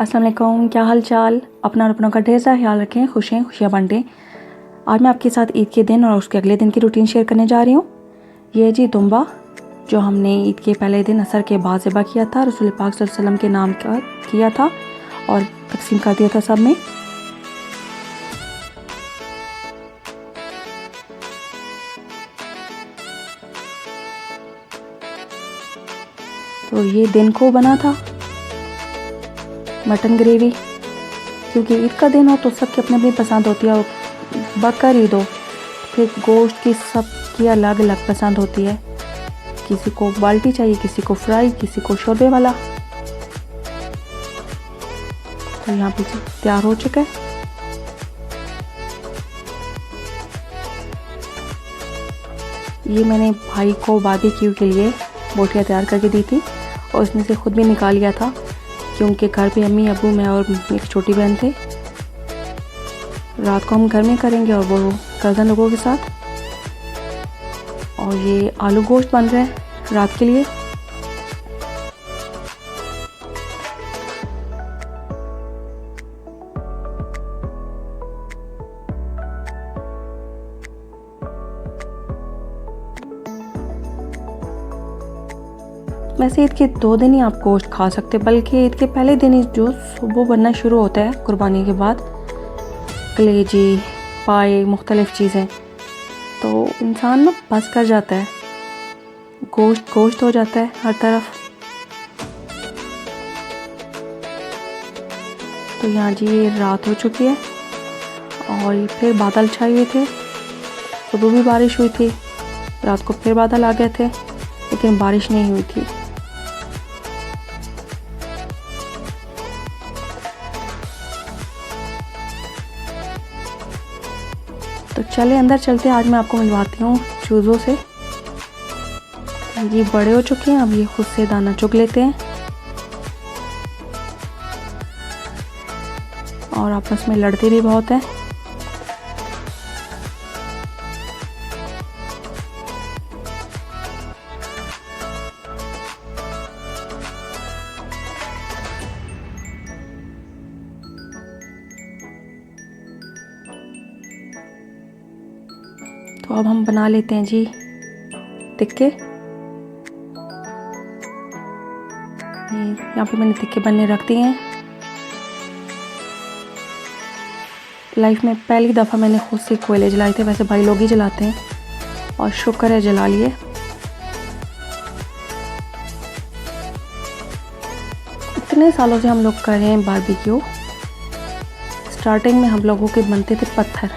अस्सलाम वालेकुम, क्या हाल चाल। अपना और अपनों का ढेर सारा ख्याल रखें, खुशियाँ बांटें। आज मैं आपके साथ ईद के दिन और उसके अगले दिन की रूटीन शेयर करने जा रही हूँ। ये जी दुम्बा जो हमने ईद के पहले दिन असर के बाद ज़िबा किया था, रसूल पाक सल्लल्लाहु अलैहि वसल्लम के नाम का किया था और तकसीम कर दिया था सब में। तो ये दिन को बना था मटन ग्रेवी, क्योंकि ईद का दिन हो तो सबकी अपनी अपनी पसंद होती है। और बकर ईद हो फिर गोश्त की सबकी अलग अलग पसंद होती है। किसी को बाल्टी चाहिए, किसी को फ्राई, किसी को शोरबे वाला। तो यहाँ पे तैयार हो चुका है। ये मैंने भाई को बारबेक्यू के लिए बोटियाँ तैयार करके दी थी और उसमें से ख़ुद भी निकाल लिया था, क्योंकि घर पे अम्मी अबू मैं और एक छोटी बहन थे। रात को हम घर में करेंगे और वो कज़न लोगों के साथ। और ये आलू गोश्त बन रहा है रात के लिए। वैसे ईद के 2 दिन ही आप गोश्त खा सकते, बल्कि ईद के पहले दिन ही जो सुबह बनना शुरू होता है कुर्बानी के बाद, कलेजी पाए मुख्तलिफ़ चीज़ें, तो इंसान ना बस कर जाता है। गोश्त गोश्त हो जाता है हर तरफ। तो यहाँ जी ये रात हो चुकी है और फिर बादल छाए हुए थे। सुबह भी बारिश हुई थी, रात को फिर बादल आ गए थे, लेकिन बारिश नहीं हुई थी। तो चले अंदर चलते हैं। आज मैं आपको मिलवाती हूँ चूज़ों से। ये बड़े हो चुके हैं, अब ये खुद से दाना चुग लेते हैं और आपस में लड़ते भी बहुत हैं। तो अब हम बना लेते हैं जी टिक्के। यहाँ पे मैंने टिक्के बनने रख दिए हैं। लाइफ में पहली दफ़ा मैंने खुद से कोयले जलाए थे, वैसे भाई लोग ही जलाते हैं और शुक्र है जला लिए। इतने सालों से हम लोग कर रहे हैं बारबेक्यू। स्टार्टिंग में हम लोगों के बनते थे पत्थर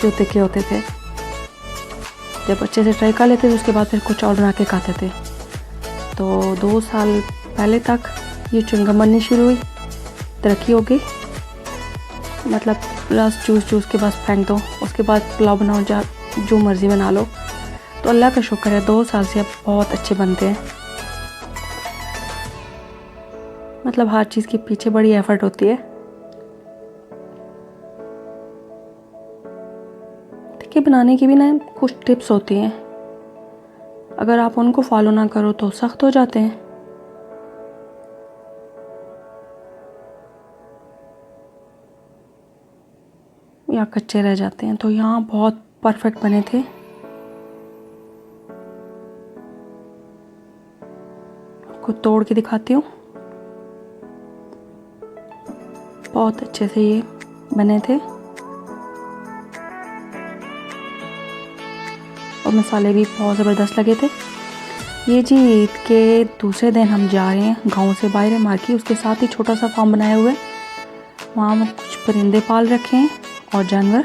जो टिक्के होते थे। जब अच्छे से ट्राई कर लेते थे उसके बाद फिर कुछ और बना के खाते थे। तो 2 साल पहले तक ये च्युइंगम बननी शुरू हुई, तरक्की हो गई। मतलब रस चूस के बस फेंक दो, उसके बाद पुलाव बनाओ, जो मर्ज़ी बना लो। तो अल्लाह का शुक्र है 2 साल से अब बहुत अच्छे बनते हैं। मतलब हर चीज़ के पीछे बड़ी एफर्ट होती है। टिक्के बनाने की भी ना कुछ टिप्स होती हैं, अगर आप उनको फॉलो ना करो तो सख्त हो जाते हैं। या कच्चे रह जाते हैं। तो यहाँ बहुत परफेक्ट बने थे। आपको तोड़ के दिखाती हूँ, बहुत अच्छे से ये बने थे और मसाले भी बहुत ज़बरदस्त लगे थे। ये जी ईद के दूसरे दिन हम जा रहे हैं गांव से बाहर मार्केट। उसके साथ ही छोटा सा फार्म बनाया हुआ है, वहाँ हम कुछ परिंदे पाल रखे हैं और जानवर।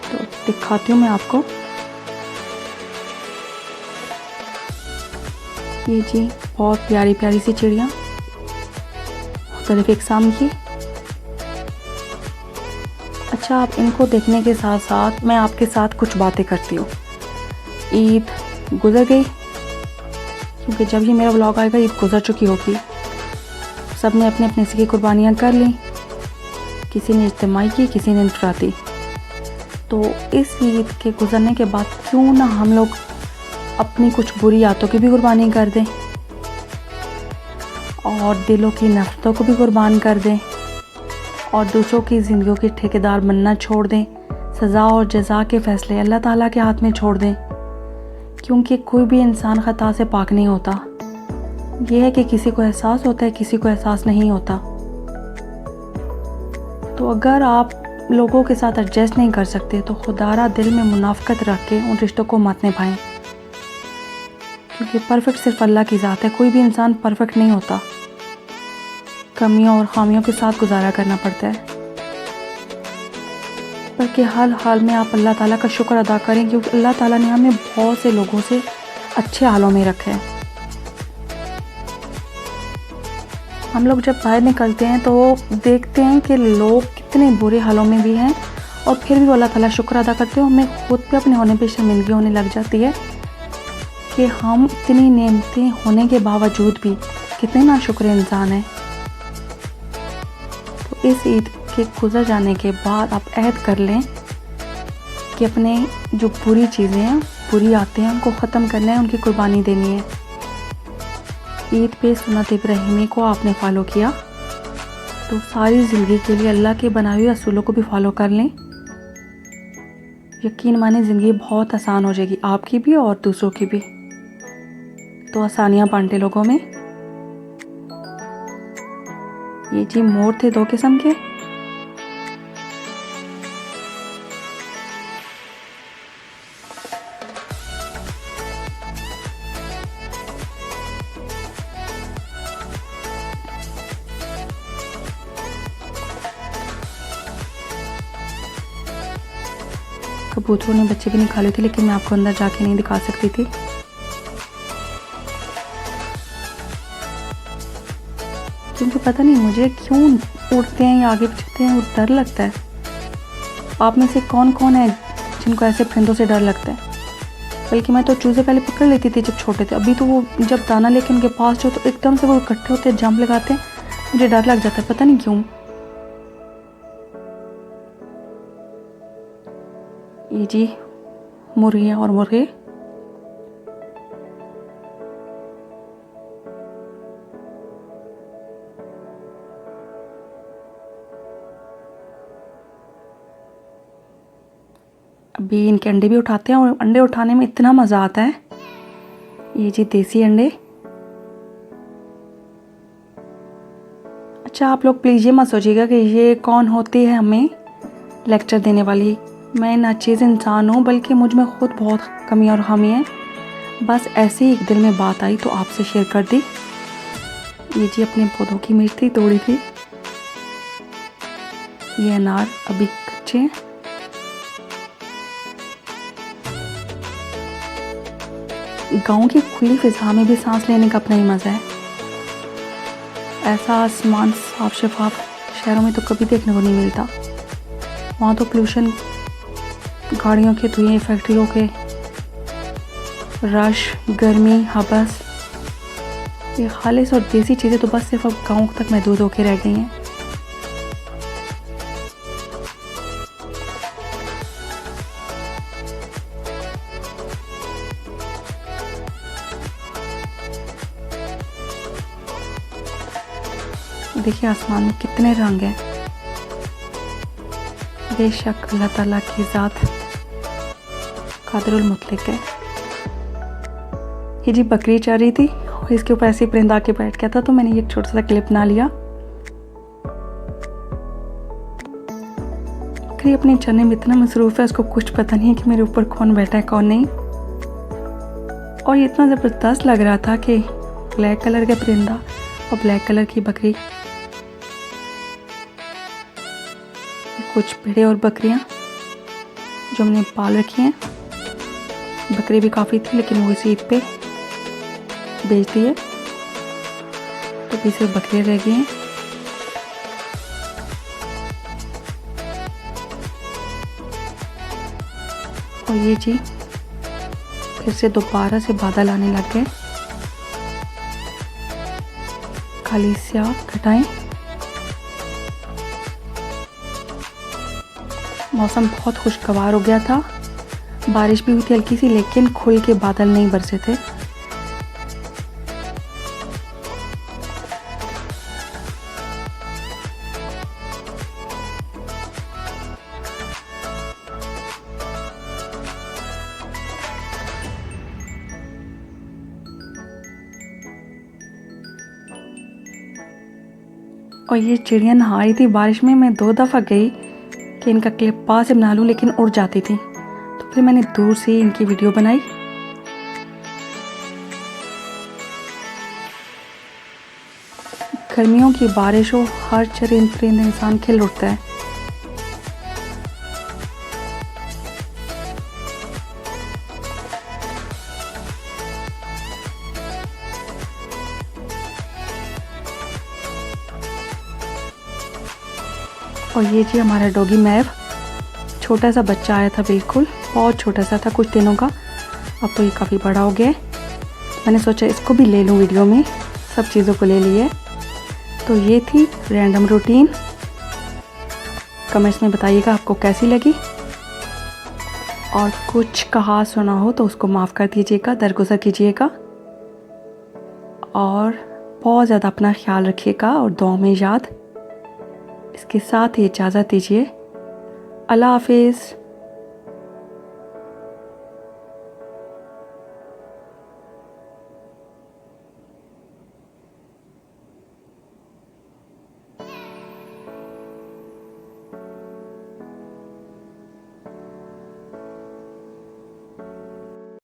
तो दिखाती हूँ मैं आपको। ये जी बहुत प्यारी प्यारी सी चिड़िया, मुख्तलिफ इक़साम की। अच्छा, आप इनको देखने के साथ साथ मैं आपके साथ कुछ बातें करती हूँ। ईद गुज़र गई, क्योंकि जब ये मेरा व्लॉग आएगा ईद गुज़र चुकी होगी। सब ने अपने अपने से की कुर्बानियाँ कर ली, किसी ने इज्तिमाई की, किसी ने इनफरादी। तो इस ईद के गुज़रने के बाद क्यों ना हम लोग अपनी कुछ बुरी आदतों की भी कुर्बानी कर दें। और दिलों की नफ़रतों को भी कुर्बान कर दें और दूसरों की ज़िंदगियों के ठेकेदार बनना छोड़ दें। सज़ा और जज़ा के फ़ैसले अल्लाह ताला के हाथ में छोड़ दें, क्योंकि कोई भी इंसान ख़ता से पाक नहीं होता। यह है कि किसी को एहसास होता है, किसी को एहसास नहीं होता। तो अगर आप लोगों के साथ एडजस्ट नहीं कर सकते तो खुदारा दिल में मुनाफ़िकत रख के उन रिश्तों को मत निभाएं, क्योंकि परफेक्ट सिर्फ अल्लाह की ज़ात है। कोई भी इंसान परफेक्ट नहीं होता, कमियों और ख़ामियों के साथ गुजारा करना पड़ता है। बल्कि हर हाल में आप अल्लाह ताला का शुक्र अदा करें, क्योंकि अल्लाह ताला ने हमें बहुत से लोगों से अच्छे हालों में रखे हैं। हम लोग जब बाहर निकलते हैं तो देखते हैं कि लोग कितने बुरे हालों में भी हैं और फिर भी वो अल्लाह ताला शुक्र अदा करते हो। हमें खुद पे अपने होने पे शर्मिंदगी होने लग जाती है कि हम इतनी नेमतें होने के बावजूद भी कितने नाशुक्र इंसान हैं। तो इस ईद के गुजर जाने के बाद आप अहद कर लें कि अपने जो बुरी चीज़ें हैं, बुरी आते हैं, उनको ख़त्म करना है, उनकी कुर्बानी देनी है। ईद पे सुन्नत इब्राहिमी को आपने फॉलो किया तो सारी ज़िंदगी के लिए अल्लाह के बनाए हुए असूलों को भी फॉलो कर लें। यकीन माने ज़िंदगी बहुत आसान हो जाएगी, आपकी भी और दूसरों की भी। तो आसानियाँ बांटे लोगों में। ये जी मोर थे 2 किस्म के। कबूतरों ने बच्चे भी निकाले थे, लेकिन मैं आपको अंदर जाके नहीं दिखा सकती थी। क्योंकि पता नहीं मुझे क्यों उड़ते हैं या आगे पीछे हैं, वो डर लगता है। आप में से कौन कौन है जिनको ऐसे परिंदों से डर लगता है? बल्कि मैं तो चूज़े पहले पकड़ लेती थी जब छोटे थे। अभी तो वो जब दाना लेके उनके पास जो तो एकदम से वो इकट्ठे होते हैं, जंप लगाते हैं, मुझे डर लग जाता है, पता नहीं क्यों। ये जी मुर्गियाँ और मुर्गे। अभी इनके अंडे भी उठाते हैं और अंडे उठाने में इतना मज़ा आता है। ये जी देसी अंडे। अच्छा, आप लोग प्लीज़ ये मत सोचिएगा कि ये कौन होती है हमें लेक्चर देने वाली। मैं नाचीज़ इंसान हूँ, बल्कि मुझ में ख़ुद बहुत कमी और खामी है। बस ऐसे ही एक दिल में बात आई तो आपसे शेयर कर दी। ये जी अपने पौधों की मिर्च थी, तोड़ी थी। ये अनार अभी कच्चे हैं। गाँव की खुली फिजा में भी सांस लेने का अपना ही मज़ा है। ऐसा आसमान साफ शफाफ शहरों में तो कभी देखने को नहीं मिलता। वहाँ तो पोल्यूशन, गाड़ियों के धुएं, फैक्ट्रियों के रश, गर्मी, हबस, ये खालिस और देसी चीज़ें तो बस सिर्फ अब गाँव तक महदूद होकर रह गई हैं। देखिए आसमान में कितने रंग हैं। बेशक अल्लाह ताला की ज़ात कादिरुल मुतलक है। ये जी बकरी चल रही थी और इसके ऊपर ऐसे परिंदा आके बैठ गया था, तो मैंने ये छोटा सा क्लिप बना लिया। बकरी अपने चरने में इतना मसरूफ़ है, उसको कुछ पता नहीं है कि मेरे ऊपर कौन बैठा है कौन नहीं। और ये इतना ज़बरदस्त लग रहा था कि ब्लैक कलर का परिंदा और ब्लैक कलर की बकरी। कुछ भेड़े और बकरियां जो हमने पाल रखी हैं। बकरी भी काफ़ी थी, लेकिन वो इस ईद पे बेच दी है, तो अभी सिर्फ बकरियां रह गई हैं। और ये जी फिर से दोबारा से बादल आने लग गए। खाली स्याह घटाएं। मौसम बहुत खुशगवार हो गया था, बारिश भी हुई थी हल्की सी, लेकिन खुल के बादल नहीं बरसे थे। और ये चिड़िया नहा रही थी बारिश में। मैं 2 दफ़ा गई कि इनका क्लिप पास से बना लूँ, लेकिन उड़ जाती थी, तो फिर मैंने दूर से इनकी वीडियो बनाई। गर्मियों की बारिश हो, हर चरिंद परिंद इंसान खिल उठता है। और ये जी हमारा डॉगी मैव, छोटा सा बच्चा आया था, बिल्कुल बहुत छोटा सा था, कुछ दिनों का। अब तो ये काफ़ी बड़ा हो गया है। मैंने सोचा इसको भी ले लूँ वीडियो में, सब चीज़ों को ले लिए। तो ये थी रैंडम रूटीन। कमेंट्स में बताइएगा आपको कैसी लगी, और कुछ कहा सुना हो तो उसको माफ़ कर दीजिएगा, दरगुजर कीजिएगा, और बहुत ज़्यादा अपना ख्याल रखिएगा और दुआ में याद। इसके साथ ही इजाज़त दीजिए। अल्लाह हाफिज़।